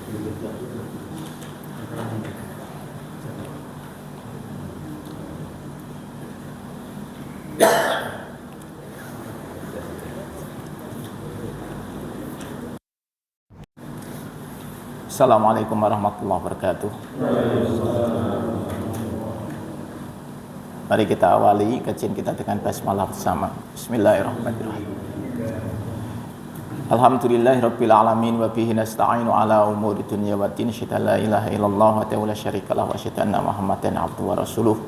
Assalamualaikum warahmatullahi wabarakatuh. Mari kita awali kajian kita dengan basmalah bersama. Bismillahirrahmanirrahim. Alhamdulillahirabbil alamin wa bihi nasta'inu ala umuri dunya waddin. Syada la ilaha illallah wa la syarika lahu wa syada anna Muhammadan abduhu wa rasuluh.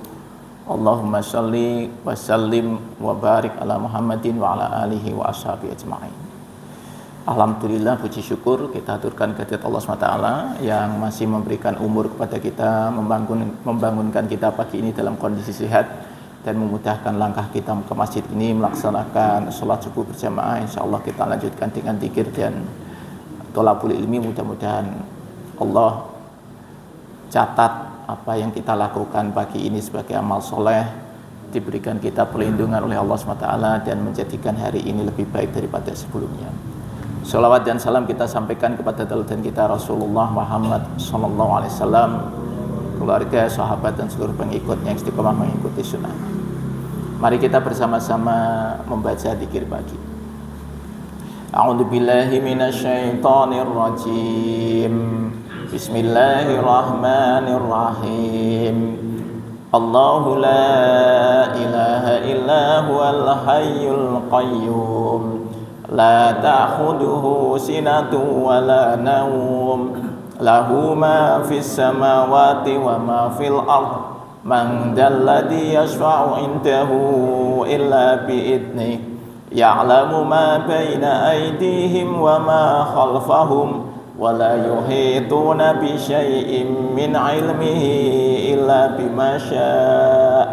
Allahumma shalli wa sallim wa barik ala Muhammadin wa ala alihi wa ashabihi ajma'in. Alhamdulillah, puji syukur kita aturkan kehadirat Allah SWT yang masih memberikan umur kepada kita, membangunkan kita pagi ini dalam kondisi sehat dan memudahkan langkah kita ke masjid ini melaksanakan sholat subuh berjamaah. Insya Allah kita lanjutkan dengan zikir dan tholabul ilmi. Mudah-mudahan Allah catat apa yang kita lakukan pagi ini sebagai amal soleh, diberikan kita perlindungan oleh Allah SWT dan menjadikan hari ini lebih baik daripada sebelumnya. Salawat dan salam kita sampaikan kepada teladan kita Rasulullah Muhammad SAW, keluarga, sahabat dan seluruh pengikutnya yang istiqomah mengikuti sunnah. Mari kita bersama-sama membaca zikir pagi. A'udzubillahi minasyaitonir rajim. Bismillahirrahmanirrahim. Allahu la ilaha illa huwal hayyul qayyum. La ta'khuduhu sinatun wa la nawm, lahu ma fis samawati wa ma fil ard, man dalladhi yashfa'u indahu illa bi'idnih, ya'lamu ma baina aydihim wa ma khalfahum, wa la yuhituna bi syai'in min 'ilmihi illa bima syaa',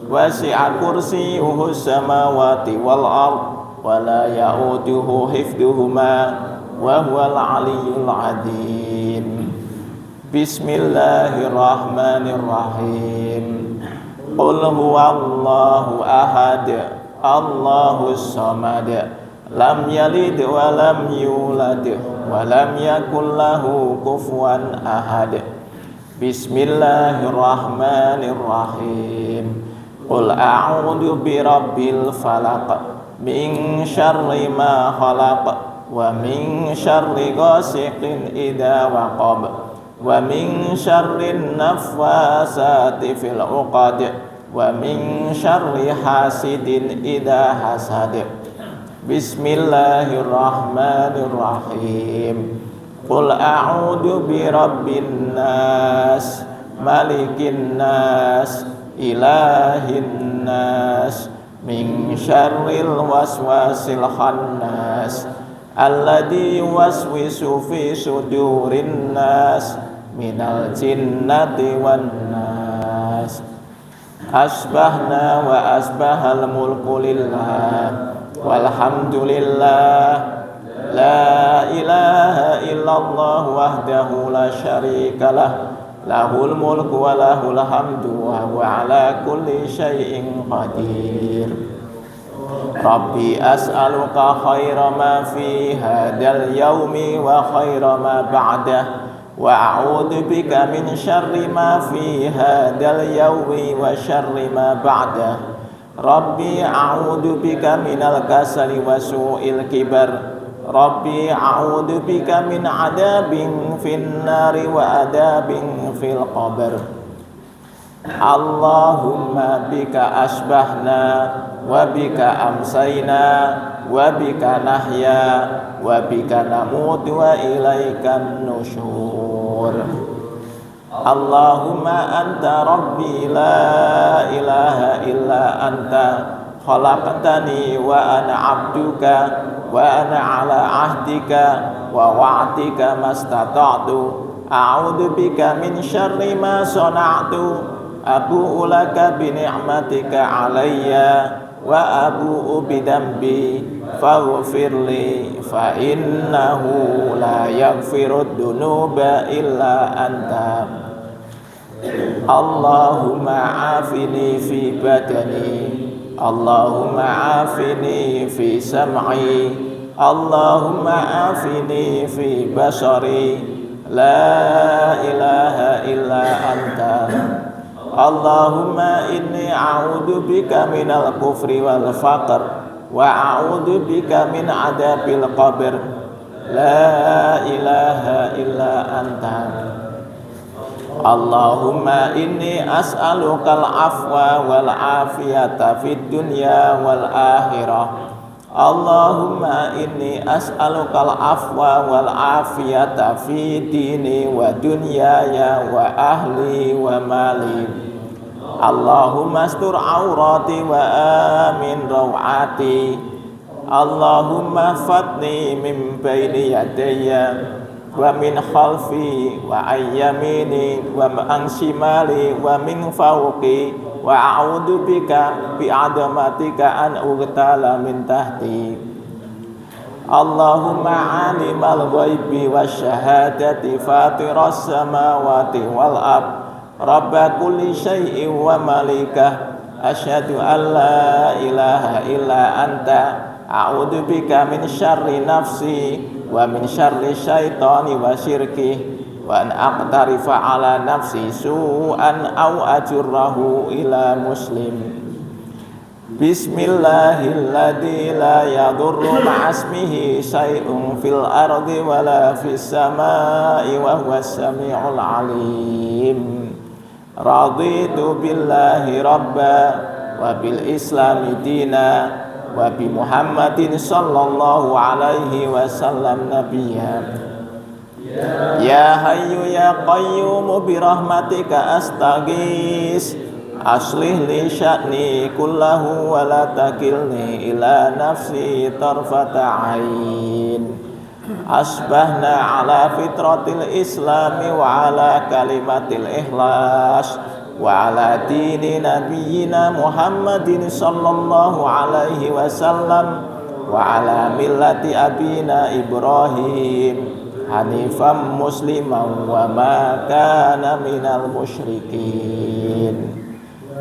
wasi'a kursiyyuhu samawati wal ard, wala ya'uduhu hifduhuma wa huwal aliyyul azim. Bismillahirrahmanirrahim. Qul huwallahu ahad, Allahus samad, lam yalid wa lam yulad wa lam yakul lahu kufuwan ahad. Bismillahirrahmanirrahim. Qul a'udzu birabbil falaq min syarri ma khalaq wa min syarri ghasiqin idza waqab wa min syarri naffasati fil 'uqad wa min syarri hasidin idza hasad. Bismillahirrahmanirrahim. Qul a'udzu birabbin nas, malikin nas, ilahin nas, min syarril waswasil khannas, alladzi yuwaswisu fi sudurin nas, minal jinnati wan nas. Asbahna wa asbahal mulku lillah, walhamdulillah, la ilaha illallah wahdahu la syarikalah, lahul mulku wa lahul hamdu wa huwa ala kulli syai'in qadir. Rabbi as'aluka khaira ma fi hadal yaumi wa khaira ma ba'dah, wa a'udzu bika min syarri ma fi hadal yaumi wa syarri ma ba'dah. Rabbi a'udzu bika minal kasali wa su'il kibar. Rabbi a'udzu bika min adabin fin nari wa adabin fil qabr. Allahumma bika asbahna wa bika amsayna wa bika nahya wa bika namutu wa ilaikan nusyur. Allahumma anta rabbi la ilaha illa anta, khalaqtani wa ana abduka wa ana ala ahdika wa wa'dika mastata'tu, a'udzu bika min syarri ma sana'tu, abu'u laka bi ni'matika alayya wa abu'u bi dambi faghfirli fa innahu la yaghfirud dunuba illa anta. Allahumma afini fi badani, Allahumma afini fi sam'i, Allahumma afini fi basari, la ilaha illa anta. Allahumma inni a'udzu bika minal kufri wal faqr wa a'udzu bika min adzabil qabr. La ilaha illa anta. Allahumma inni as'alukal afwa wal afiyata fid dunya wal akhirah. Allahumma inni as'alukal afwa wal afiyata fi dini wa dunyaya wa ahli wa mali. Allahumma astur aurati wa amin rawati. Allahumma fatni min baini yadayya wa min khalfi wa ayyamini wa an shimali wa min fawqi wa a'udzu bika bi adamatika an ughtala min tahti. Allahumma alimal ghaibi wasyahadati fatiras samawati wal ard rabba kulli syai'in wa malikah asyhadu an la ilaha illa anta a'udzu bika min syarri nafsi wa min syarri syaitani wa syirki wa an aqtarifa ala nafsi su'an aw ajurrahu ila muslim. Bismillahilladzi la yadurru ma'asmihi syai'un fil ardi wala fis samai wa huwas samiul alim. Raditu billahi rabba wa bil islami dina wa bi Muhammadin sallallahu alaihi wasallam nabiyya. Ya hayyu ya qayyum bi rahmatika astaghis aslih li sya'ni kullahu wa la takilni ila nafsi tarfata ain. Asbahna ala fitratil islami wa ala kalimatil ikhlas wa ala dini nabiyyina Muhammadin sallallahu alaihi wasallam wa ala millati abina Ibrahim hanifan musliman wa ma kana minal musyrikin.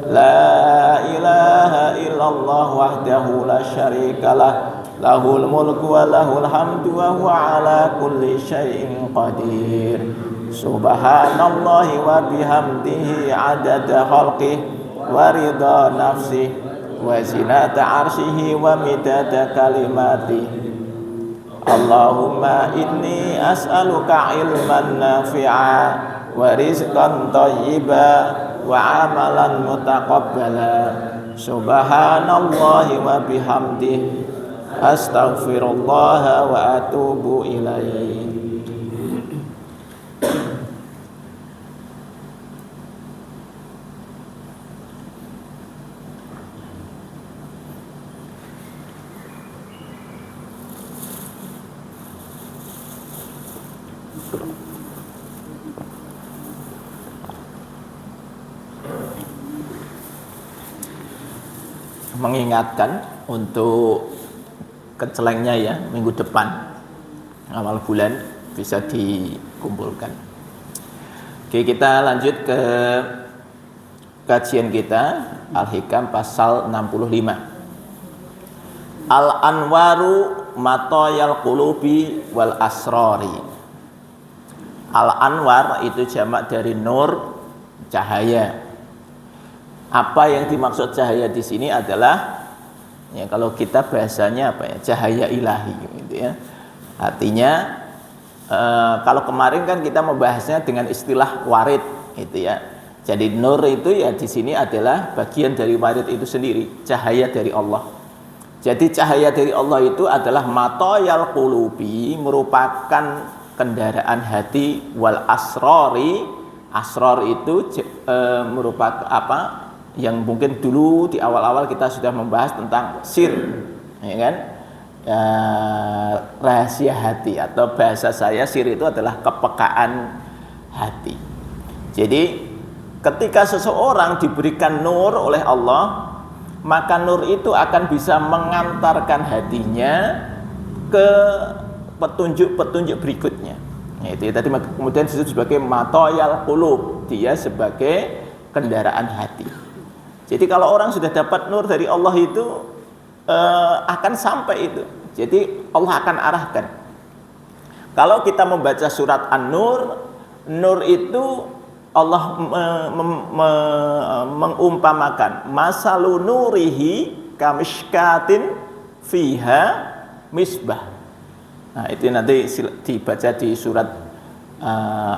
La ilaha illallah wahdahu la syarikalah lahul mulku wa lahul hamdu wa huwa ala kulli syai'in qadir. Subhanallahi wa bihamdihi adada khalqihi wa ridha nafsihi wa zinata arsyihi wa midada kalimatihi. Allahumma inni as'aluka ilman nafi'a wa rizqan thayyiba wa amalan mutaqabbala. Subhanallahi wa bihamdihi astaghfirullah wa atubu ilaihi. Mengingatkan untuk kecelengnya ya, minggu depan awal bulan bisa dikumpulkan. Oke, kita lanjut ke kajian kita Al-Hikam pasal 65. Al-anwaru matoyal qulubi wal asrori. Al-anwar itu jamak dari nur, cahaya. Apa yang dimaksud cahaya di sini adalah ya, kalau kita bahasanya apa ya, cahaya ilahi gitu ya. Artinya kalau kemarin kan kita membahasnya dengan istilah warid gitu ya. Jadi nur itu ya di sini adalah bagian dari warid itu sendiri, cahaya dari Allah. Jadi cahaya dari Allah itu adalah matoyal qulubi, merupakan kendaraan hati, wal asrori. Asror itu merupakan apa? Yang mungkin dulu di awal-awal kita sudah membahas tentang sir, ya kan? Rahasia hati, atau bahasa saya sir itu adalah kepekaan hati. Jadi ketika seseorang diberikan nur oleh Allah, maka nur itu akan bisa mengantarkan hatinya ke petunjuk-petunjuk berikutnya. Itu tadi kemudian disebut sebagai matoyal qulub, dia sebagai kendaraan hati. Jadi kalau orang sudah dapat nur dari Allah itu akan sampai itu. Jadi Allah akan arahkan. Kalau kita membaca surat An-Nur, Nur itu Allah mengumpamakan masalu nurihi kamishkatin fiha misbah. Nah, itu nanti dibaca di surat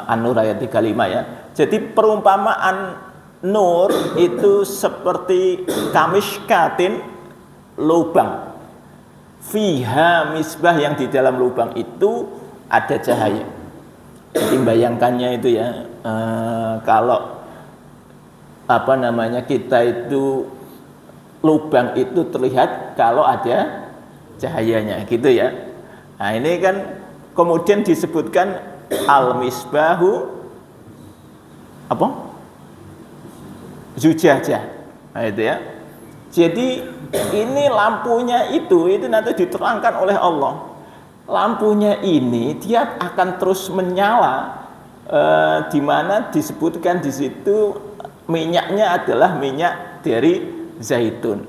An-Nur ayat 35 ya. Jadi perumpamaan nur itu seperti kamishkatin, lubang. Fiha misbah, yang di dalam lubang itu ada cahaya. Jadi bayangkannya itu ya, kalau kita itu lubang itu terlihat kalau ada cahayanya gitu ya. Nah, ini kan kemudian disebutkan al-misbahu apa? Zujajah. Nah, itu ya. Jadi ini lampunya itu nanti diterangkan oleh Allah. Lampunya ini dia akan terus menyala, di mana disebutkan di situ minyaknya adalah minyak dari zaitun.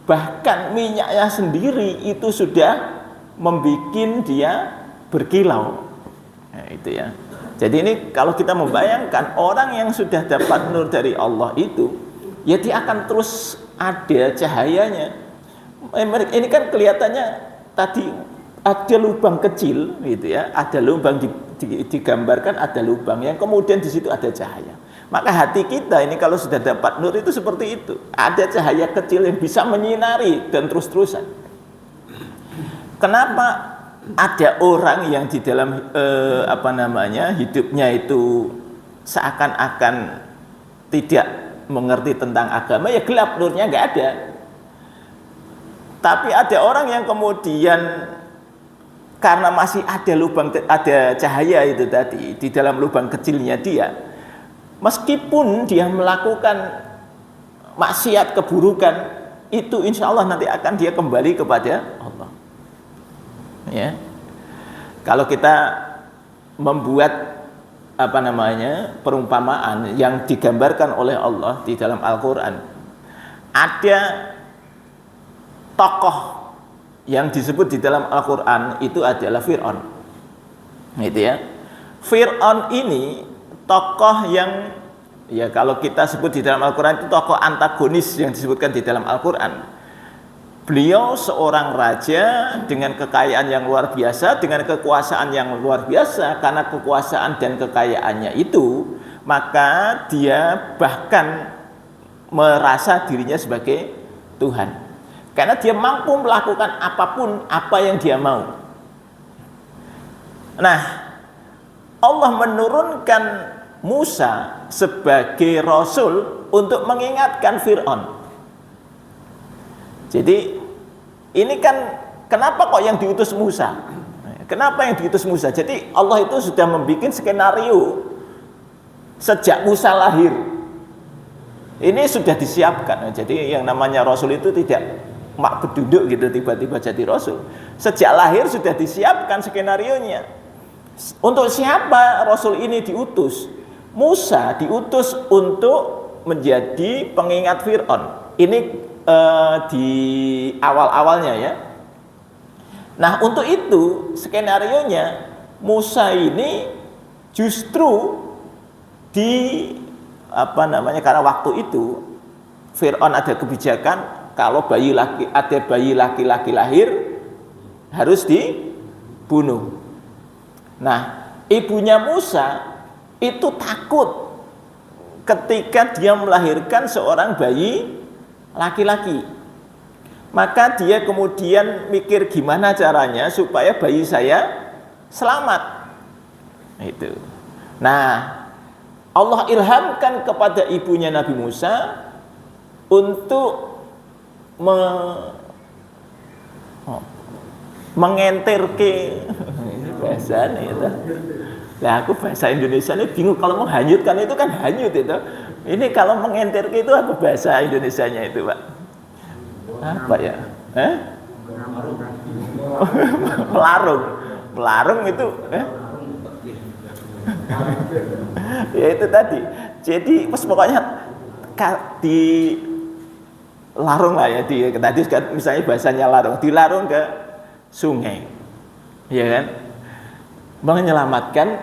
Bahkan minyaknya sendiri itu sudah membuat dia berkilau. Nah, itu ya. Jadi ini kalau kita membayangkan orang yang sudah dapat nur dari Allah itu, ya dia akan terus ada cahayanya. Ini kan kelihatannya tadi ada lubang kecil gitu ya, ada lubang digambarkan ada lubang yang kemudian di situ ada cahaya. Maka hati kita ini kalau sudah dapat nur itu seperti itu, ada cahaya kecil yang bisa menyinari dan terus-terusan. Kenapa ada orang yang di dalam hidupnya itu seakan-akan tidak mengerti tentang agama, ya gelap, nurnya nggak ada. Tapi ada orang yang kemudian karena masih ada lubang, ada cahaya itu tadi di dalam lubang kecilnya dia, meskipun dia melakukan maksiat, keburukan, itu insya Allah nanti akan dia kembali kepada Allah. Ya, kalau kita membuat perumpamaan yang digambarkan oleh Allah di dalam Al-Quran, ada tokoh yang disebut di dalam Al-Quran itu adalah Fir'aun, gitu ya. Fir'aun ini tokoh yang, ya kalau kita sebut di dalam Al-Quran itu tokoh antagonis yang disebutkan di dalam Al-Quran. Beliau seorang raja dengan kekayaan yang luar biasa, dengan kekuasaan yang luar biasa. Karena kekuasaan dan kekayaannya itu, maka dia bahkan merasa dirinya sebagai Tuhan. Karena dia mampu melakukan apapun apa yang dia mau. Nah, Allah menurunkan Musa sebagai Rasul untuk mengingatkan Fir'aun. Jadi ini kan kenapa kok yang diutus Musa? Kenapa yang diutus Musa? Jadi Allah itu sudah membuat skenario sejak Musa lahir. Ini sudah disiapkan. Jadi yang namanya Rasul itu tidak mak beduduk gitu tiba-tiba jadi Rasul. Sejak lahir sudah disiapkan skenarionya. Untuk siapa Rasul ini diutus? Musa diutus untuk menjadi pengingat Fir'aun. Ini di awal-awalnya ya. Nah, untuk itu skenarionya Musa ini justru karena waktu itu Fir'aun ada kebijakan kalau ada bayi laki-laki lahir harus dibunuh. Nah, ibunya Musa itu takut ketika dia melahirkan seorang bayi laki-laki. Maka dia kemudian mikir gimana caranya supaya bayi saya selamat. Itu. Nah, Allah ilhamkan kepada ibunya Nabi Musa untuk mengenterke bahasa itu. Nah, aku bahasa Indonesia ini bingung, kalau menghanyutkan itu kan hanyut itu. Ini kalau mengenterke itu apa bahasa Indonesianya itu, Pak? Apa ya? Pelarung. Pelarung itu ya itu tadi. Jadi pokoknya di larung lah ya, tadi misalnya bahasanya larung, dilarung ke sungai. Ya kan? menyelamatkan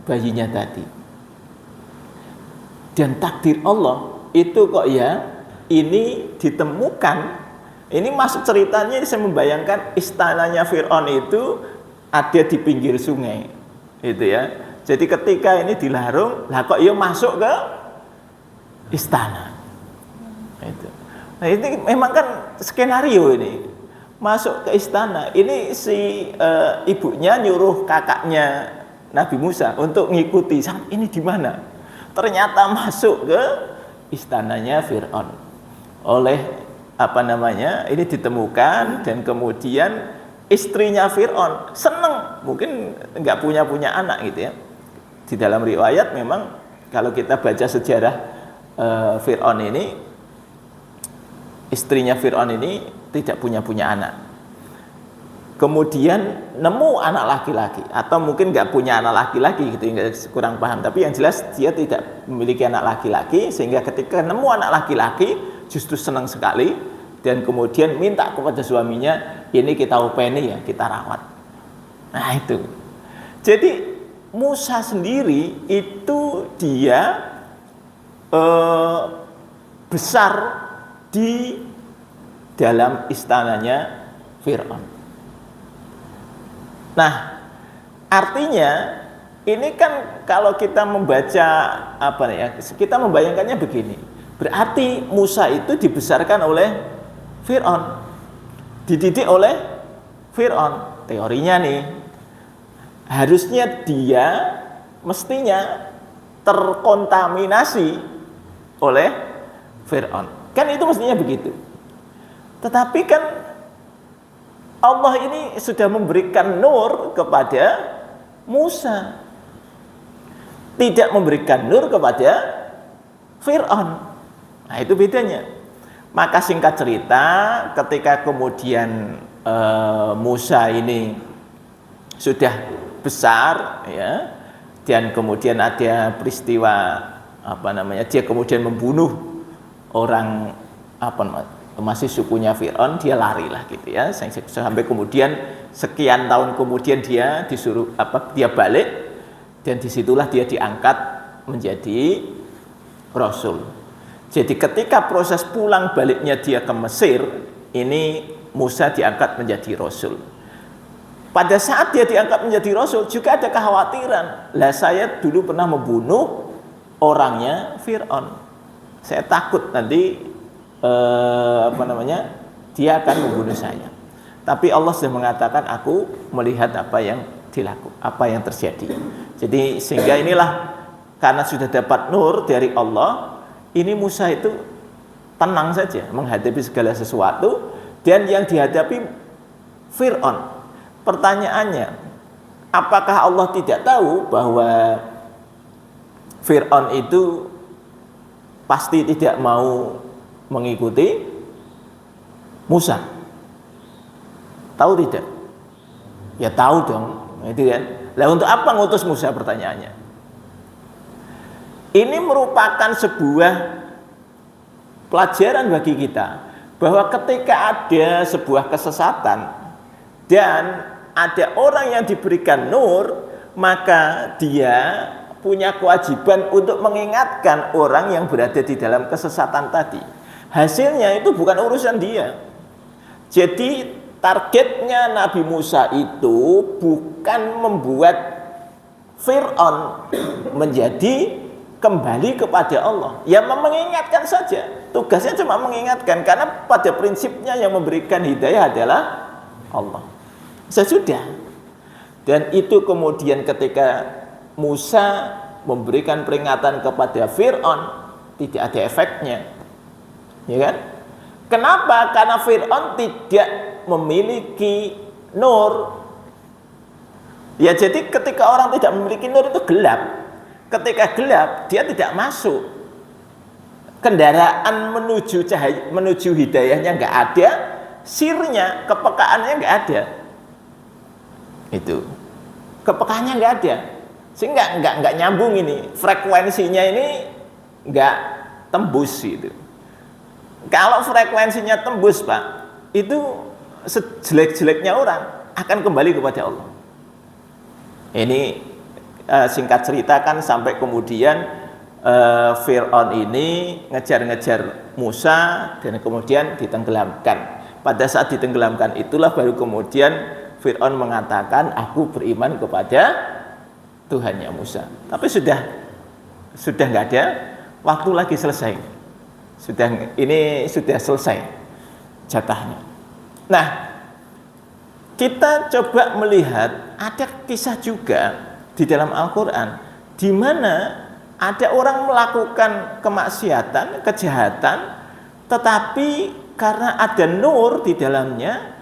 bayinya tadi. Dan takdir Allah itu kok ya ini ditemukan, ini masuk ceritanya saya membayangkan istananya Fir'aun itu ada di pinggir sungai itu ya. Jadi ketika ini dilarung, lah kok ya masuk ke istana itu. Nah ini memang kan skenario ini masuk ke istana. Ini si ibunya nyuruh kakaknya Nabi Musa untuk ngikuti. Ini di mana? Ternyata masuk ke istananya Fir'aun. Oleh ini ditemukan, dan kemudian istrinya Fir'aun seneng, mungkin nggak punya anak gitu ya. Di dalam riwayat memang kalau kita baca sejarah Fir'aun ini, istrinya Fir'aun ini tidak punya anak. Kemudian nemu anak laki-laki, atau mungkin nggak punya anak laki-laki gitu, kurang paham. Tapi yang jelas dia tidak memiliki anak laki-laki, sehingga ketika nemu anak laki-laki justru senang sekali, dan kemudian minta kepada suaminya, ini kita openi ya, kita rawat. Nah itu. Jadi Musa sendiri itu dia besar di dalam istananya Fir'aun. Nah, artinya ini kan kalau kita membaca kita membayangkannya begini. Berarti Musa itu dibesarkan oleh Fir'aun, dididik oleh Fir'aun. Teorinya nih, harusnya dia mestinya terkontaminasi oleh Fir'aun. Kan itu mestinya begitu. Tetapi kan Allah ini sudah memberikan nur kepada Musa, tidak memberikan nur kepada Fir'aun. Nah itu bedanya. Maka singkat cerita, ketika kemudian Musa ini sudah besar ya, dan kemudian ada peristiwa dia kemudian membunuh orang masih sukunya Fir'aun, dia larilah gitu ya, sampai kemudian sekian tahun kemudian dia disuruh dia balik, dan disitulah dia diangkat menjadi Rasul. Jadi ketika proses pulang baliknya dia ke Mesir, ini Musa diangkat menjadi Rasul. Pada saat dia diangkat menjadi Rasul juga ada kekhawatiran. Lah saya dulu pernah membunuh orangnya Fir'aun. Saya takut nanti dia akan membunuh saya. Tapi Allah sudah mengatakan, aku melihat apa yang terjadi. Jadi sehingga inilah, karena sudah dapat nur dari Allah, ini Musa itu tenang saja menghadapi segala sesuatu, dan yang dihadapi Fir'aun. Pertanyaannya, apakah Allah tidak tahu bahwa Fir'aun itu pasti tidak mau mengikuti Musa? Tahu tidak? Ya tahu dong, itu kan. Lah untuk apa ngutus Musa, pertanyaannya? Ini merupakan sebuah pelajaran bagi kita bahwa ketika ada sebuah kesesatan dan ada orang yang diberikan nur, maka dia punya kewajiban untuk mengingatkan orang yang berada di dalam kesesatan tadi. Hasilnya itu bukan urusan dia. Jadi targetnya Nabi Musa itu bukan membuat Fir'aun menjadi kembali kepada Allah. Ya mengingatkan saja. Tugasnya cuma mengingatkan, karena pada prinsipnya yang memberikan hidayah adalah Allah. Sesudah. Dan itu kemudian ketika Musa memberikan peringatan kepada Fir'aun, tidak ada efeknya. Ya kan? Kenapa? Karena Fir'aun tidak memiliki nur. Ya jadi ketika orang tidak memiliki nur itu gelap. Ketika gelap, dia tidak masuk. Kendaraan menuju cahaya, menuju hidayahnya nggak ada, sirnya, kepekaannya nggak ada. Itu kepekaannya nggak ada, sehingga nggak nyambung ini, frekuensinya ini nggak tembus itu. Kalau frekuensinya tembus, Pak, itu sejelek-jeleknya orang akan kembali kepada Allah. Ini singkat cerita kan sampai kemudian Fir'aun ini ngejar-ngejar Musa dan kemudian ditenggelamkan. Pada saat ditenggelamkan itulah baru kemudian Fir'aun mengatakan, aku beriman kepada Tuhannya Musa. Tapi sudah nggak ada waktu lagi, selesai. Ini sudah selesai jatahnya. Nah, kita coba melihat ada kisah juga di dalam Al-Quran di mana ada orang melakukan kemaksiatan, kejahatan, tetapi karena ada nur di dalamnya,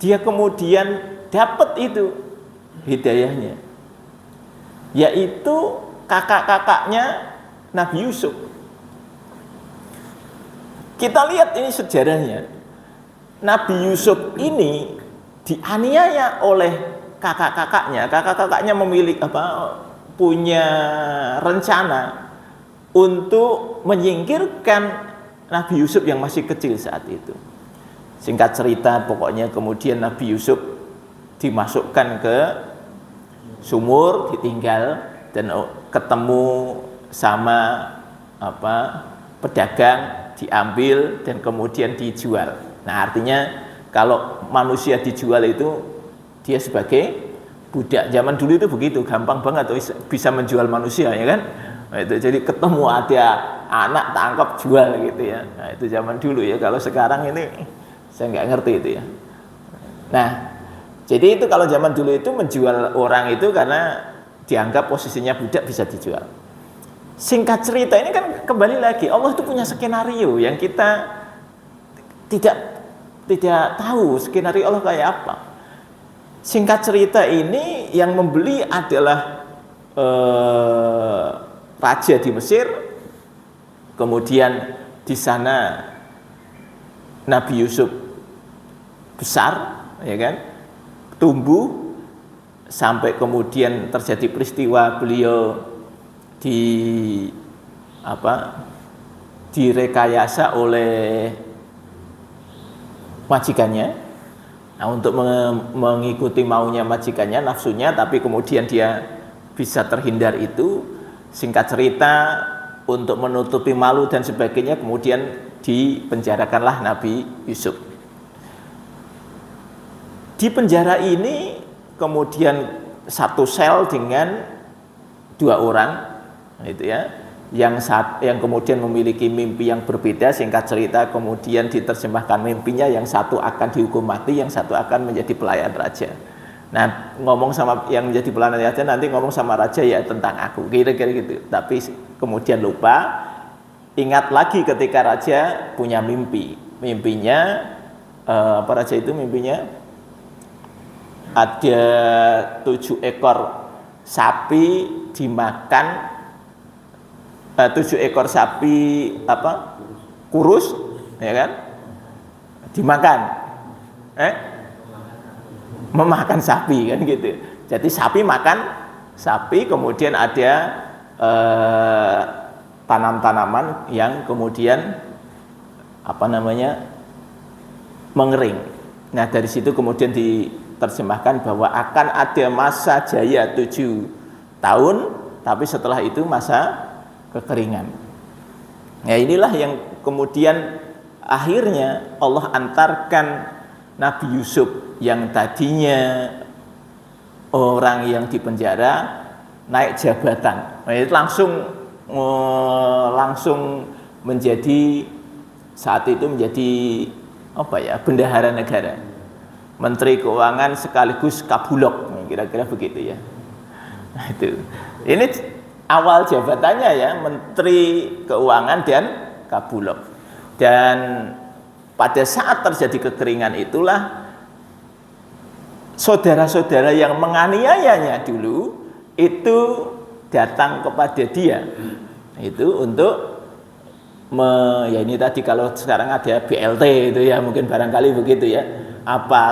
dia kemudian dapat itu hidayahnya, yaitu kakak-kakaknya Nabi Yusuf. Kita lihat ini sejarahnya. Nabi Yusuf ini dianiaya oleh kakak-kakaknya. Kakak-kakaknya punya rencana untuk menyingkirkan Nabi Yusuf yang masih kecil saat itu. Singkat cerita, pokoknya kemudian Nabi Yusuf dimasukkan ke sumur, ditinggal, dan ketemu sama pedagang, diambil dan kemudian dijual. Nah, artinya kalau manusia dijual itu dia sebagai budak. Zaman dulu itu begitu, gampang banget bisa menjual manusia, ya kan? Nah, itu jadi ketemu ada anak tangkap jual gitu ya. Nah, itu zaman dulu ya. Kalau sekarang ini saya nggak ngerti itu ya. Nah, jadi itu kalau zaman dulu itu menjual orang itu karena dianggap posisinya budak bisa dijual. Singkat cerita, ini kan kembali lagi Allah itu punya skenario yang kita tidak tahu skenario Allah kayak apa. Singkat cerita, ini yang membeli adalah raja di Mesir. Kemudian di sana Nabi Yusuf besar, ya kan, tumbuh sampai kemudian terjadi peristiwa beliau direkayasa oleh majikannya. Nah, untuk mengikuti maunya majikannya, nafsunya, tapi kemudian dia bisa terhindar itu. Singkat cerita, untuk menutupi malu dan sebagainya, kemudian dipenjarakanlah Nabi Yusuf. Di penjara ini kemudian satu sel dengan 2 orang, itu ya, yang kemudian memiliki mimpi yang berbeda. Singkat cerita, kemudian diterjemahkan mimpinya, yang satu akan dihukum mati, yang satu akan menjadi pelayan raja. Nah, ngomong sama yang menjadi pelayan raja, nanti ngomong sama raja ya tentang aku, kira-kira gitu. Tapi kemudian lupa, ingat lagi ketika raja punya mimpi. Mimpinya apa raja itu mimpinya? Ada 7 ekor sapi dimakan, 7 ekor sapi kurus, ya kan, dimakan, memakan sapi kan gitu. Jadi sapi makan sapi, kemudian ada tanam-tanaman yang kemudian mengering. Nah, dari situ kemudian diterjemahkan bahwa akan ada masa jaya 7 tahun, tapi setelah itu masa kekeringan. Ya, inilah yang kemudian akhirnya Allah antarkan Nabi Yusuf yang tadinya orang yang dipenjara naik jabatan. Nah, itu langsung menjadi, saat itu menjadi bendahara negara, Menteri Keuangan sekaligus Kabulok, kira-kira begitu ya. Nah, itu ini awal jabatannya ya, Menteri Keuangan dan Kabulok. Dan pada saat terjadi kekeringan itulah saudara-saudara yang menganiayanya dulu itu datang kepada dia, itu untuk ya ini tadi kalau sekarang ada BLT itu ya, mungkin barangkali begitu ya,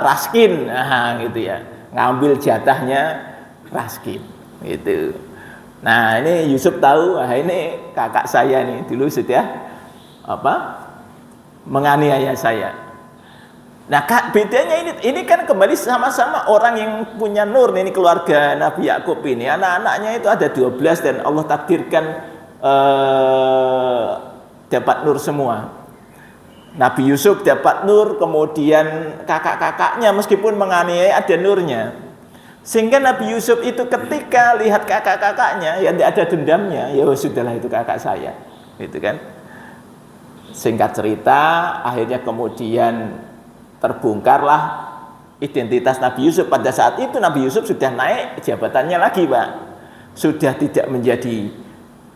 raskin, gitu ya, ngambil jatahnya raskin gitu. Nah, ini Yusuf tahu, ini kakak saya nih dulu sudah menganiaya saya. Nah, Kak, bedanya ini kan kembali sama-sama orang yang punya nur nih, ini keluarga Nabi Yakub ini. Anak-anaknya itu ada 12 dan Allah takdirkan dapat nur semua. Nabi Yusuf dapat nur, kemudian kakak-kakaknya meskipun menganiaya ada nurnya. Sehingga Nabi Yusuf itu ketika lihat kakak-kakaknya ya tidak ada dendamnya, ya sudahlah itu kakak saya. Gitu kan. Singkat cerita, akhirnya kemudian terbongkarlah identitas Nabi Yusuf. Pada saat itu Nabi Yusuf sudah naik jabatannya lagi, Pak. Sudah tidak menjadi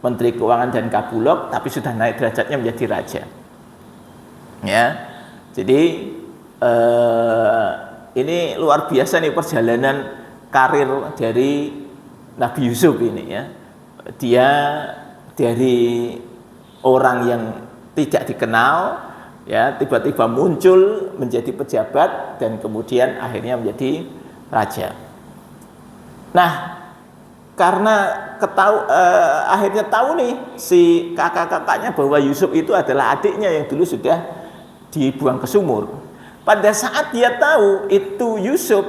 Menteri Keuangan dan Kabulok, tapi sudah naik derajatnya menjadi raja. Ya, jadi ini luar biasa nih perjalanan karir dari Nabi Yusuf ini ya. Dia dari orang yang tidak dikenal, ya tiba-tiba muncul menjadi pejabat dan kemudian akhirnya menjadi raja. Nah, karena akhirnya tahu nih si kakak-kakaknya bahwa Yusuf itu adalah adiknya yang dulu sudah dibuang ke sumur. Pada saat dia tahu itu Yusuf,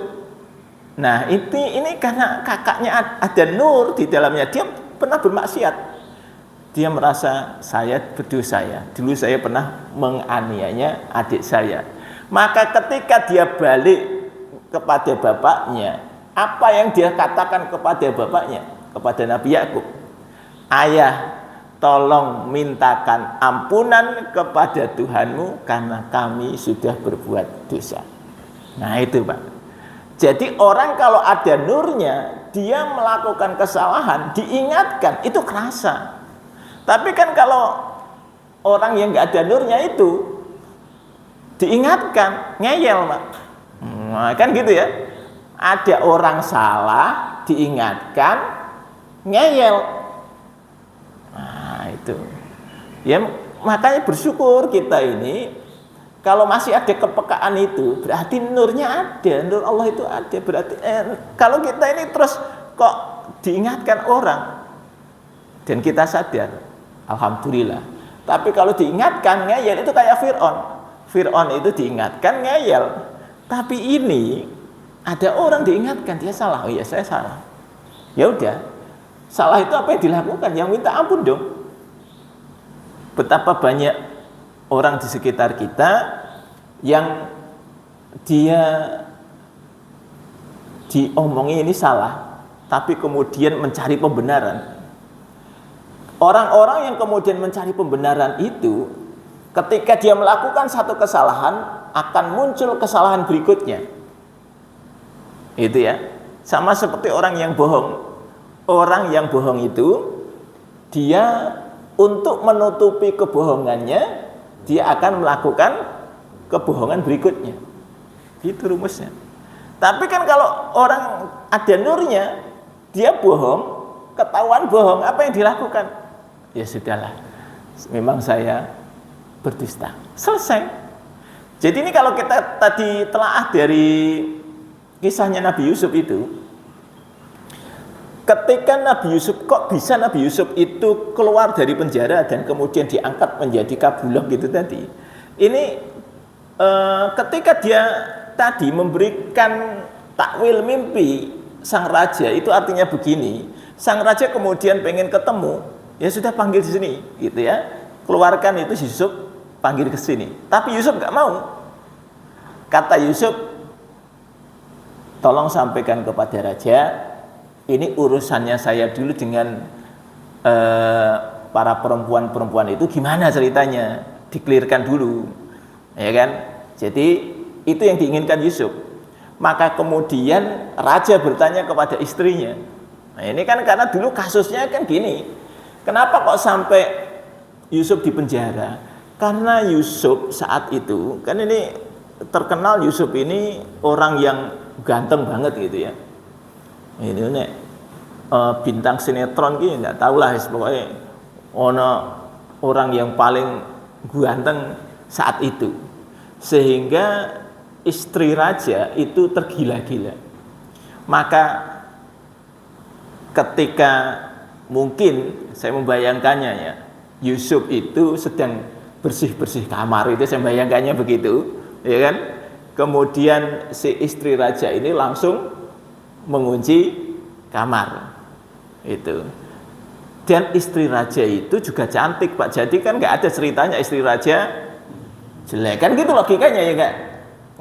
nah ini karena kakaknya ada nur di dalamnya, dia pernah bermaksiat. Dia merasa saya berdosa ya. Dulu saya pernah menganiayanya adik saya. Maka ketika dia balik kepada bapaknya, apa yang dia katakan kepada bapaknya, kepada Nabi Yakub? Ayah, tolong mintakan ampunan kepada Tuhanmu karena kami sudah berbuat dosa. Nah itu, Pak. Jadi orang kalau ada nurnya, dia melakukan kesalahan, diingatkan, itu kerasa. Tapi kan kalau orang yang nggak ada nurnya itu diingatkan, ngeyel, Pak. Nah, kan gitu ya. Ada orang salah, diingatkan, ngeyel. Nah, itu. Ya, makanya bersyukur kita ini kalau masih ada kepekaan itu, berarti nurnya ada, nur Allah itu ada. Berarti kalau kita ini terus kok diingatkan orang dan kita sadar, alhamdulillah. Tapi kalau diingatkan ngeyel itu kayak Fir'aun. Fir'aun itu diingatkan ngeyel. Tapi ini ada orang diingatkan dia salah. Oh iya saya salah. Ya udah. Salah itu apa yang dilakukan? Yang minta ampun dong. Betapa banyak orang di sekitar kita yang dia diomongi ini salah, tapi kemudian mencari pembenaran. Orang-orang yang kemudian mencari pembenaran itu, ketika dia melakukan satu kesalahan, akan muncul kesalahan berikutnya. Itu ya, sama seperti orang yang bohong. Orang yang bohong itu, dia untuk menutupi kebohongannya, dia akan melakukan kebohongan berikutnya. Itu rumusnya. Tapi kan kalau orang ada nurnya, dia bohong, ketahuan bohong, apa yang dilakukan? Ya sudahlah, memang saya berdusta. Selesai. Jadi ini kalau kita tadi telaah dari kisahnya Nabi Yusuf itu, ketika Nabi Yusuf, kok bisa Nabi Yusuf itu keluar dari penjara dan kemudian diangkat menjadi kabulok gitu tadi. Ini ketika dia tadi memberikan takwil mimpi sang raja, itu artinya begini, sang raja kemudian pengen ketemu, ya sudah panggil di sini, gitu ya, keluarkan itu Yusuf, panggil ke sini. Tapi Yusuf nggak mau. Kata Yusuf, tolong sampaikan kepada raja, ini urusannya saya dulu dengan para perempuan-perempuan itu gimana ceritanya, dikelirkan dulu, ya kan? Jadi itu yang diinginkan Yusuf. Maka kemudian raja bertanya kepada istrinya. Nah ini kan karena dulu kasusnya kan gini, kenapa kok sampai Yusuf di penjara? Karena Yusuf saat itu, kan ini terkenal Yusuf ini orang yang ganteng banget gitu ya. Ini nek bintang sinetron gitu nggak tahu lah, pokoknya orang yang paling ganteng saat itu. Sehingga istri raja itu tergila-gila. Maka ketika mungkin saya membayangkannya ya, Yusuf itu sedang bersih-bersih kamar, itu saya membayangkannya begitu, ya kan? Kemudian si istri raja ini langsung mengunci kamar itu. Dan istri raja itu juga cantik Pak. Jadi kan nggak ada ceritanya istri raja jelek, kan gitu logikanya ya nggak?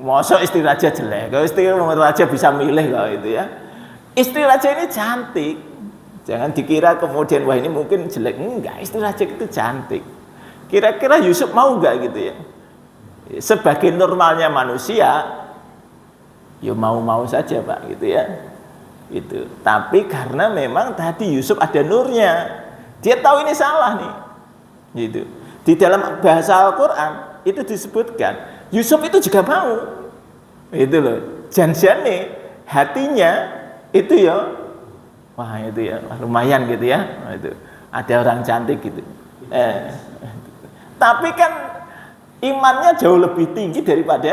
Masa istri raja jelek? Kalau istri raja bisa milih kalau itu ya. Istri raja ini cantik. Jangan dikira kemudian wah ini mungkin jelek. Enggak, istri raja itu cantik. Kira-kira Yusuf mau nggak gitu ya? Sebagai normalnya manusia, ya mau-mau saja Pak gitu ya. Itu. Tapi karena memang tadi Yusuf ada nurnya, dia tahu ini salah nih. Gitu. Di dalam bahasa Al-Qur'an itu disebutkan Yusuf itu juga mau. Itu loh. Janjane hatinya itu ya, wah itu ya lumayan gitu ya. Itu ada orang cantik gitu. Tapi kan imannya jauh lebih tinggi daripada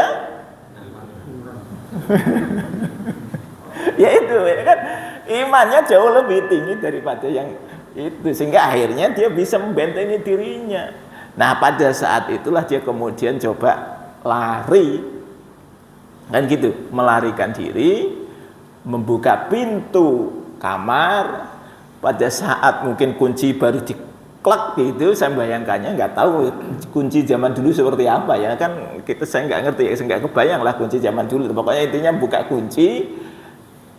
ya itu ya kan, imannya jauh lebih tinggi daripada yang itu, sehingga akhirnya dia bisa membentengi dirinya. Nah pada saat itulah dia kemudian coba lari kan gitu, melarikan diri, membuka pintu kamar. Pada saat mungkin kunci baru diklek gitu, saya bayangkannya nggak tahu kunci zaman dulu seperti apa ya kan, saya nggak ngerti ya, saya nggak kebayang lah kunci zaman dulu. Pokoknya intinya buka kunci,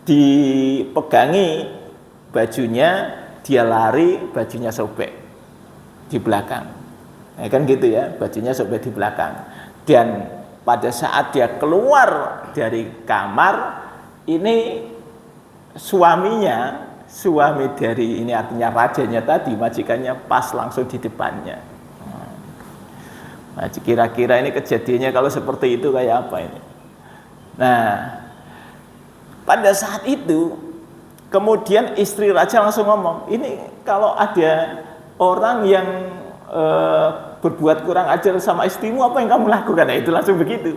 dipegangi bajunya, dia lari, bajunya sobek di belakang, ya kan gitu ya, bajunya sobek di belakang. Dan pada saat dia keluar dari kamar, ini suami dari ini artinya rajanya tadi, majikannya pas langsung di depannya. Nah, kira-kira ini kejadiannya kalau seperti itu kayak apa ini? Nah, pada saat itu kemudian istri raja langsung ngomong, ini kalau ada orang yang berbuat kurang ajar sama istrimu, apa yang kamu lakukan? Nah, itu langsung begitu,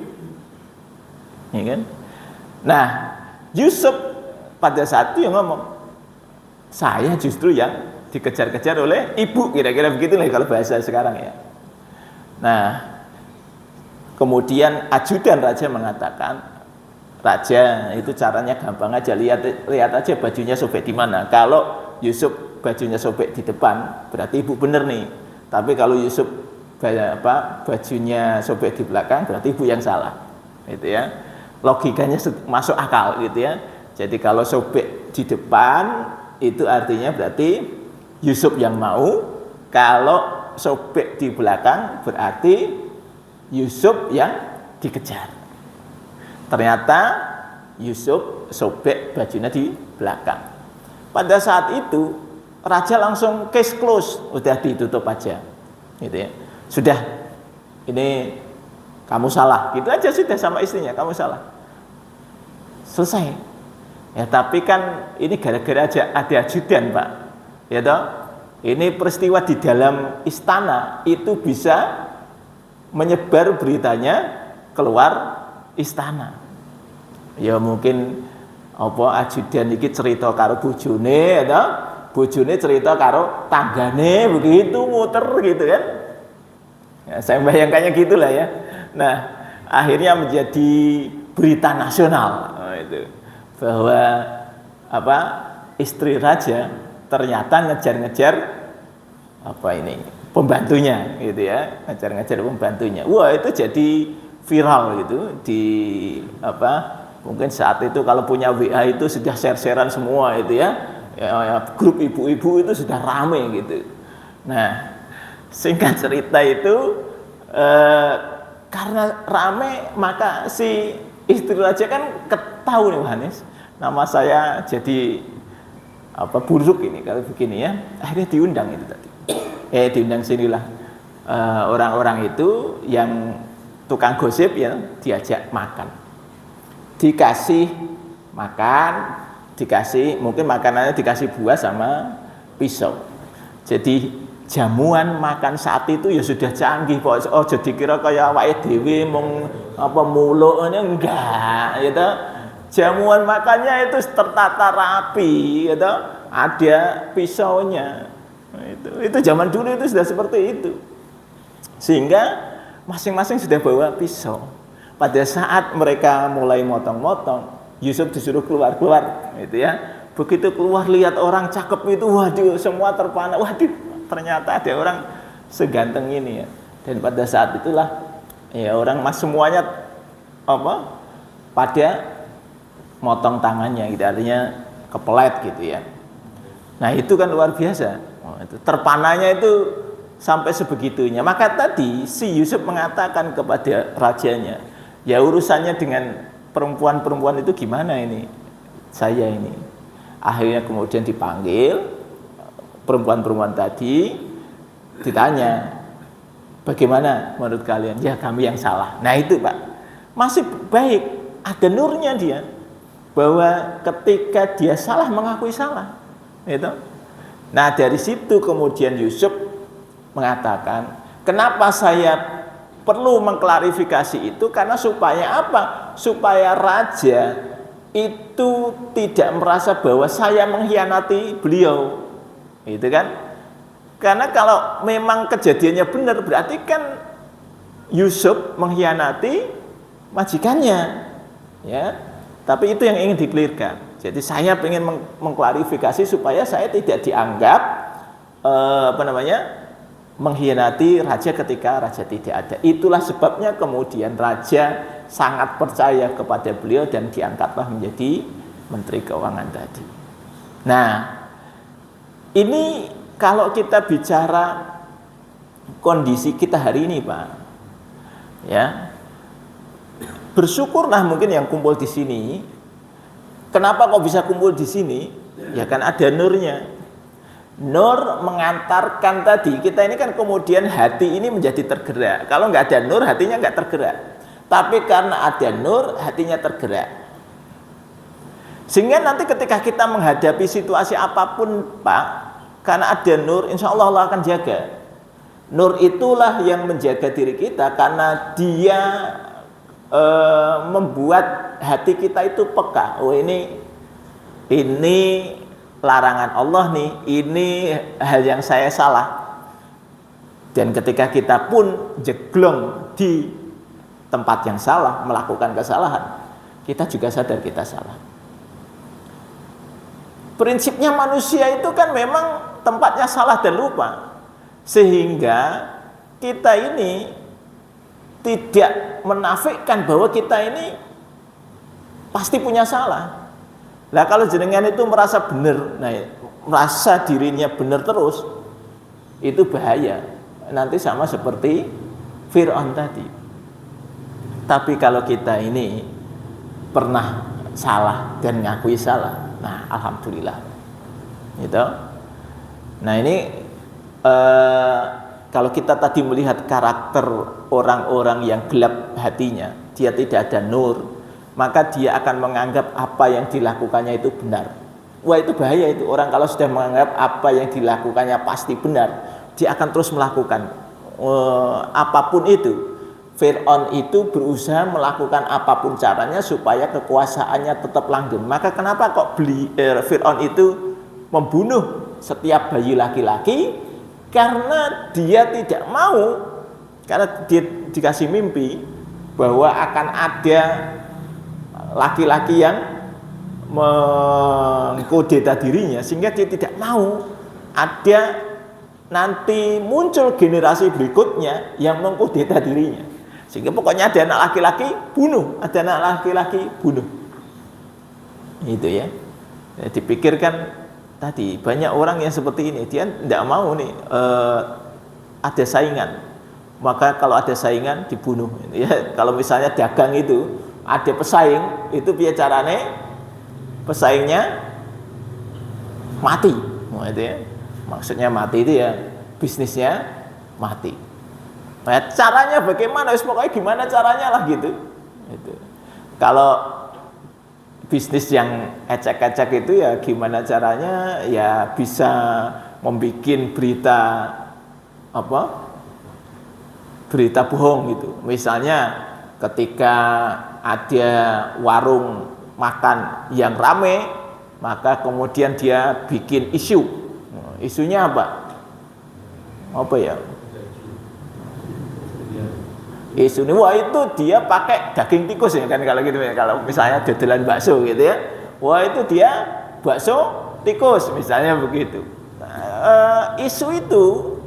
ya kan? Nah, Yusuf pada saat itu yang ngomong, saya justru yang dikejar-kejar oleh ibu, kira-kira begitu lah kalau bahasa sekarang ya. Nah, kemudian ajudan raja mengatakan, raja itu caranya gampang aja, lihat aja bajunya sobek di mana. Kalau Yusuf bajunya sobek di depan, berarti ibu bener nih. Tapi kalau Yusuf bajunya sobek di belakang, berarti ibu yang salah. Gitu ya. Logikanya masuk akal gitu ya. Jadi kalau sobek di depan itu artinya berarti Yusuf yang mau. Kalau sobek di belakang berarti Yusuf yang dikejar. Ternyata Yusuf sobek bajunya di belakang. Pada saat itu raja langsung case close, udah ditutup aja, gitu ya. Sudah, ini kamu salah, gitu aja sudah sama istrinya, kamu salah, selesai. Ya tapi kan ini gara-gara aja ada ajudan Pak, ya toh. Ini peristiwa di dalam istana itu bisa menyebar beritanya keluar istana. Ya mungkin apa ajudan iki cerita karo bojone ya, bojone cerita karo tanggane, begitu muter gitu kan. Ya, saya bayangkannya gitulah ya. Nah, akhirnya menjadi berita nasional itu bahwa apa istri raja ternyata ngejar-ngejar apa ini pembantunya gitu ya, ngejar-ngejar pembantunya. Wah, itu jadi viral gitu di apa, mungkin saat itu kalau punya WA itu sudah share-sharean semua itu ya, grup ibu-ibu itu sudah rame gitu. Nah, singkat cerita itu karena rame maka si istri raja kan ketahui nih Yohanes, nama saya jadi apa buruk ini kalau begini ya, akhirnya diundang itu tadi. Diundang sinilah orang-orang itu yang tukang gosip ya, diajak makan, dikasih makan, dikasih mungkin makanannya dikasih buah sama pisau. Jadi jamuan makan saat itu ya sudah canggih Pak. Oh jadi kira kayak awake dhewe mung apa muluknya enggak gitu. Jamuan makannya itu tertata rapi gitu. Ada pisaunya. Itu zaman dulu itu sudah seperti itu. Sehingga masing-masing sudah bawa pisau. Pada saat mereka mulai motong-motong, Yusuf disuruh keluar, gitu ya. Begitu keluar lihat orang cakep itu, waduh, semua terpana. Waduh, ternyata ada orang seganteng ini ya. Dan pada saat itulah ya orang semuanya pada motong tangannya, gitu, artinya kepelet gitu ya. Nah itu kan luar biasa. Terpananya itu sampai sebegitunya. Maka tadi si Yusuf mengatakan kepada rajanya, ya urusannya dengan perempuan-perempuan itu gimana ini? Saya ini. Akhirnya kemudian dipanggil perempuan-perempuan tadi, ditanya, bagaimana menurut kalian? Ya kami yang salah. Nah itu Pak, masih baik, ada nurnya dia, bahwa ketika dia salah mengakui salah. Itu. Nah dari situ kemudian Yusuf mengatakan, kenapa saya perlu mengklarifikasi itu, karena supaya apa? Supaya raja itu tidak merasa bahwa saya mengkhianati beliau, gitu kan? Karena kalau memang kejadiannya benar, berarti kan Yusuf mengkhianati majikannya, ya. Tapi itu yang ingin dikelirkan. Jadi saya ingin mengklarifikasi supaya saya tidak dianggap mengkhianati raja ketika raja tidak ada. Itulah sebabnya kemudian raja sangat percaya kepada beliau dan diangkatlah menjadi menteri keuangan tadi. Nah, ini kalau kita bicara kondisi kita hari ini, Pak, ya, bersyukurlah mungkin yang kumpul di sini. Kenapa kok bisa kumpul di sini? Ya kan ada nurnya. Nur mengantarkan tadi, kita ini kan kemudian hati ini menjadi tergerak. Kalau nggak ada nur, hatinya nggak tergerak. Tapi karena ada nur, hatinya tergerak. Sehingga nanti ketika kita menghadapi situasi apapun, Pak, karena ada nur, insya Allah Allah akan jaga. Nur itulah yang menjaga diri kita, karena dia membuat hati kita itu peka. Oh ini larangan Allah nih, ini hal yang saya salah. Dan ketika kita pun jeglong di tempat yang salah, melakukan kesalahan, kita juga sadar kita salah. Prinsipnya manusia itu kan memang tempatnya salah dan lupa, sehingga kita ini tidak menafikan bahwa kita ini pasti punya salah. Nah kalau jenengan itu merasa benar, nah merasa dirinya benar terus, itu bahaya. Nanti sama seperti Fir'aun tadi. Tapi kalau kita ini pernah salah dan ngakui salah, nah alhamdulillah. Gitu. Nah ini kalau kita tadi melihat karakter orang-orang yang gelap hatinya, dia tidak ada nur, maka dia akan menganggap apa yang dilakukannya itu benar. Wah itu bahaya itu. Orang kalau sudah menganggap apa yang dilakukannya pasti benar, dia akan terus melakukan apapun itu. Fir'aun itu berusaha melakukan apapun caranya supaya kekuasaannya tetap langgeng. Maka kenapa kok Fir'aun itu membunuh setiap bayi laki-laki? Karena dia tidak mau, karena dia dikasih mimpi bahwa akan ada laki-laki yang mengkudeta dirinya, sehingga dia tidak mau ada nanti muncul generasi berikutnya yang mengkudeta dirinya, sehingga pokoknya ada anak laki-laki bunuh, ada anak laki-laki bunuh. Itu ya. Dipikirkan tadi banyak orang yang seperti ini, dia tidak mau nih ada saingan, maka kalau ada saingan dibunuh. Ya, kalau misalnya dagang itu ada pesaing, itu biar carane pesaingnya mati. Nah, itu ya. Maksudnya mati itu ya bisnisnya mati. Nah, caranya bagaimana? Pokoknya gimana caranya lah gitu. Itu. Kalau bisnis yang ecek-ecek itu ya gimana caranya ya bisa membuat berita bohong gitu. Misalnya ketika ada warung makan yang rame, maka kemudian dia bikin isu. Isunya apa? Apa ya? Isu ini, wah itu dia pakai daging tikus ya kan kalau gitu ya. Kalau misalnya dodolan bakso gitu ya, wah itu dia bakso tikus misalnya begitu. Isu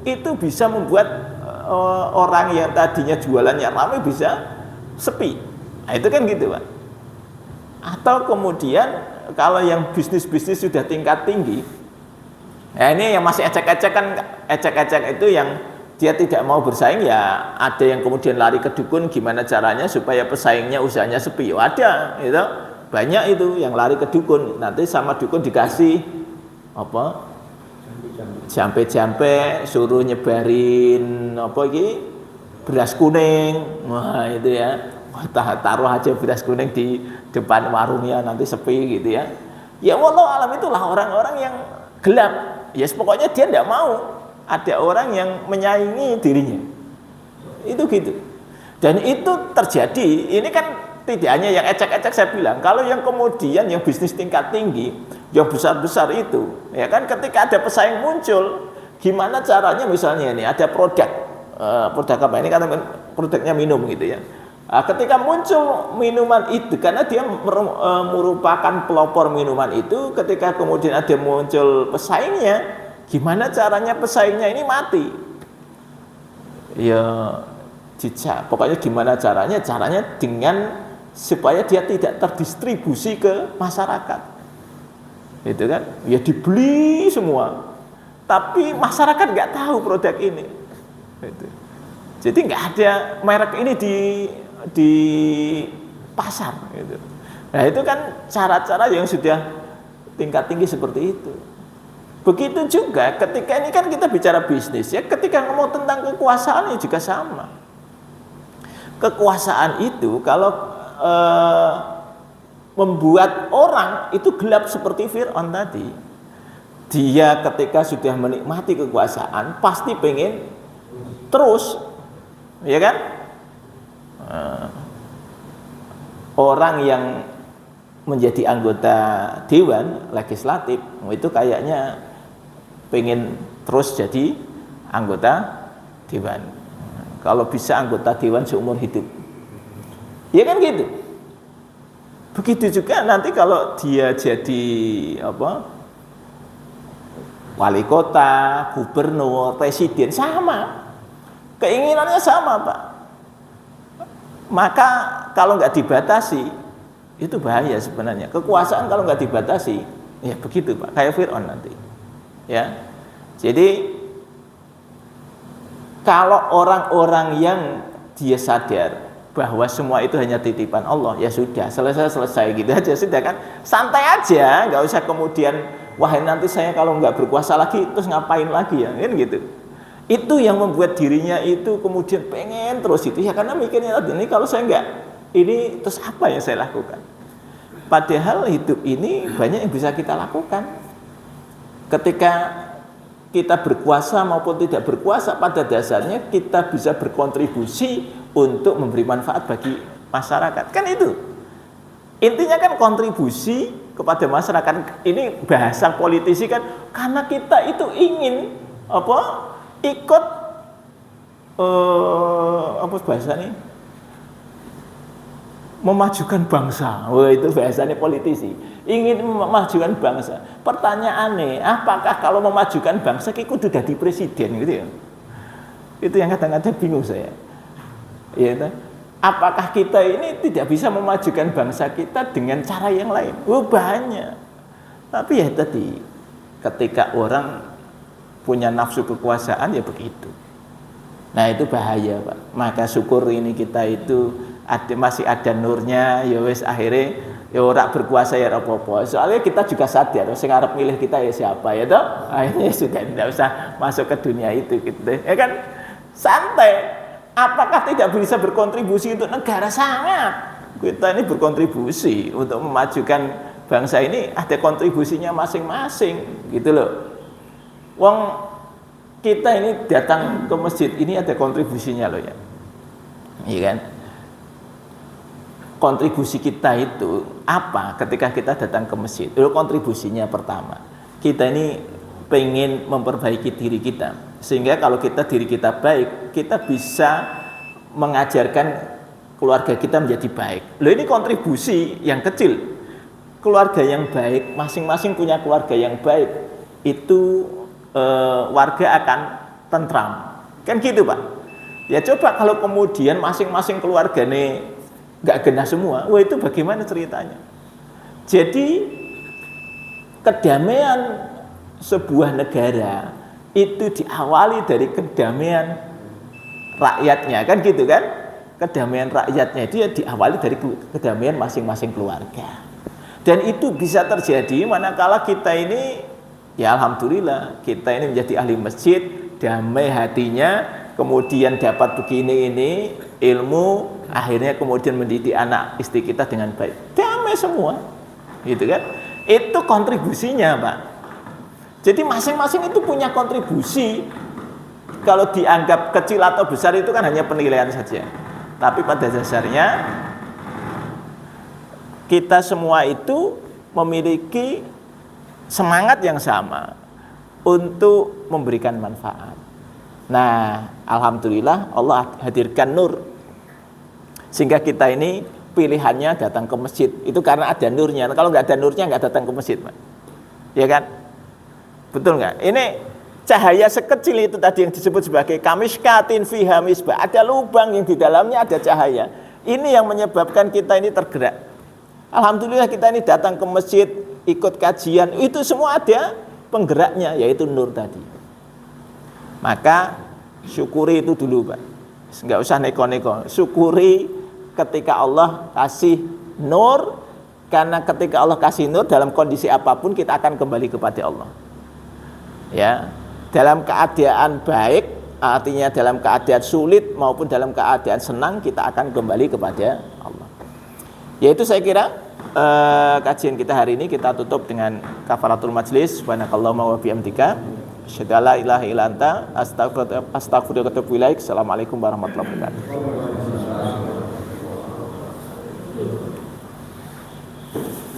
itu bisa membuat orang yang tadinya jualannya ramai bisa sepi. Nah, itu kan gitu Pak. Atau kemudian kalau yang bisnis-bisnis sudah tingkat tinggi, nah ini yang masih ecek-ecek kan, ecek-ecek itu yang dia tidak mau bersaing, ya ada yang kemudian lari ke dukun gimana caranya supaya pesaingnya usahanya sepi. Ada gitu. Banyak itu yang lari ke dukun, nanti sama dukun dikasih apa? Jampe-jampe, suruh nyebarin apa iki? Beras kuning. Wah, itu ya. Taruh aja beras kuning di depan warungnya nanti sepi gitu ya. Ya wallahu alam, itulah orang-orang yang gelap. Ya pokoknya dia tidak mau ada orang yang menyaingi dirinya. Itu gitu. Dan itu terjadi, ini kan tidak hanya yang ecek-ecek saya bilang. Kalau yang kemudian yang bisnis tingkat tinggi, yang besar-besar itu, ya kan ketika ada pesaing muncul, gimana caranya misalnya ini ada produk apa ini kan produknya minum gitu ya. Ketika muncul minuman itu, karena dia merupakan pelopor minuman itu, ketika kemudian ada muncul pesaingnya, gimana caranya pesaingnya ini mati? Ya, pokoknya gimana caranya? Caranya dengan supaya dia tidak terdistribusi ke masyarakat. Itu kan? Ya dibeli semua. Tapi masyarakat nggak tahu produk ini. Itu. Jadi nggak ada merek ini di pasar. Gitu. Nah itu kan cara-cara yang sudah tingkat tinggi seperti itu. Begitu juga ketika ini kan kita bicara bisnis ya, ketika ngomong tentang kekuasaan ini juga sama. Kekuasaan itu kalau membuat orang itu gelap seperti Fir'aun tadi. Dia ketika sudah menikmati kekuasaan pasti pengen terus, ya kan? Orang yang menjadi anggota dewan legislatif itu kayaknya pengen terus jadi anggota dewan. Kalau bisa anggota dewan seumur hidup. Ya kan gitu. Begitu juga nanti kalau dia jadi wali kota, gubernur, presiden, sama. Keinginannya sama, Pak. Maka kalau nggak dibatasi, itu bahaya sebenarnya. Kekuasaan kalau nggak dibatasi, ya begitu Pak, kayak Fir'aun nanti. Ya, jadi kalau orang-orang yang dia sadar bahwa semua itu hanya titipan Allah, ya sudah, selesai gitu aja, sudah kan, santai aja, nggak usah kemudian, wah nanti saya kalau nggak berkuasa lagi, terus ngapain lagi ya, kan gitu. Itu yang membuat dirinya itu kemudian pengen terus itu, ya karena mikirnya ini kalau saya nggak, ini terus apa yang saya lakukan? Padahal hidup ini banyak yang bisa kita lakukan. Ketika kita berkuasa maupun tidak berkuasa, pada dasarnya kita bisa berkontribusi untuk memberi manfaat bagi masyarakat. Kan itu. Intinya kan kontribusi kepada masyarakat. Ini bahasa politisi kan, karena kita itu ingin ikut bahasa nih? Memajukan bangsa. Wah, itu bahasanya politisi. Ingin memajukan bangsa. Pertanyaannya, apakah kalau memajukan bangsa kita kudu dadi presiden gitu ya? Itu yang kadang-kadang bingung saya. Ya, apakah kita ini tidak bisa memajukan bangsa kita dengan cara yang lain? Oh, banyak. Tapi ya tadi, ketika orang punya nafsu kekuasaan ya begitu. Nah, itu bahaya, Pak. Maka syukur ini kita itu masih ada nurnya, ya wis akhirnya ya ora berkuasa ya apa-apa. Soalnya kita juga sadar sing arep milih kita ya siapa ya toh. Akhirnya sudah tidak usah masuk ke dunia itu gitu. Ya kan santai. Apakah tidak bisa berkontribusi untuk negara? Sangat. Kita ini berkontribusi untuk memajukan bangsa ini, ada kontribusinya masing-masing gitu loh. Wong kita ini datang ke masjid ini ada kontribusinya loh ya. Iya kan? Kontribusi kita itu apa ketika kita datang ke masjid? Itu kontribusinya pertama. Kita ini pengen memperbaiki diri kita. Sehingga kalau diri kita baik, kita bisa mengajarkan keluarga kita menjadi baik. Loh, ini kontribusi yang kecil. Keluarga yang baik, masing-masing punya keluarga yang baik, itu warga akan tentram. Kan gitu, Pak. Ya coba kalau kemudian masing-masing keluarga nih nggak genah semua, wah itu bagaimana ceritanya? Jadi kedamaian sebuah negara itu diawali dari kedamaian rakyatnya, kan gitu kan? Kedamaian rakyatnya itu ya diawali dari kedamaian masing-masing keluarga. Dan itu bisa terjadi manakala kita ini, ya alhamdulillah, kita ini menjadi ahli masjid, damai hatinya, kemudian dapat begini ini ilmu, akhirnya kemudian mendidik anak istri kita dengan baik, damai semua, gitu kan? Itu kontribusinya, Pak. Jadi masing-masing itu punya kontribusi. Kalau dianggap kecil atau besar itu kan hanya penilaian saja. Tapi pada dasarnya kita semua itu memiliki semangat yang sama untuk memberikan manfaat. Nah, alhamdulillah Allah hadirkan nur sehingga kita ini pilihannya datang ke masjid itu karena ada nurnya. Kalau nggak ada nurnya nggak datang ke masjid, Pak. Ya kan? Betul nggak? Ini cahaya sekecil itu tadi yang disebut sebagai kamishkatin fiha misbah. Ada lubang yang di dalamnya ada cahaya. Ini yang menyebabkan kita ini tergerak. Alhamdulillah kita ini datang ke masjid, ikut kajian, itu semua ada penggeraknya, yaitu nur tadi. Maka syukuri itu dulu, Pak. Nggak usah neko-neko. Syukuri ketika Allah kasih nur, karena ketika Allah kasih nur dalam kondisi apapun kita akan kembali kepada Allah. Ya, dalam keadaan baik, artinya dalam keadaan sulit maupun dalam keadaan senang kita akan kembali kepada Allah. Yaitu saya kira kajian kita hari ini kita tutup dengan kafaratul majlis. Subhanakallahumma wa bihamdika asyhadu an la ilaha illa anta astaghfiruka wa atubu ilaik. Assalamualaikum warahmatullahi wabarakatuh.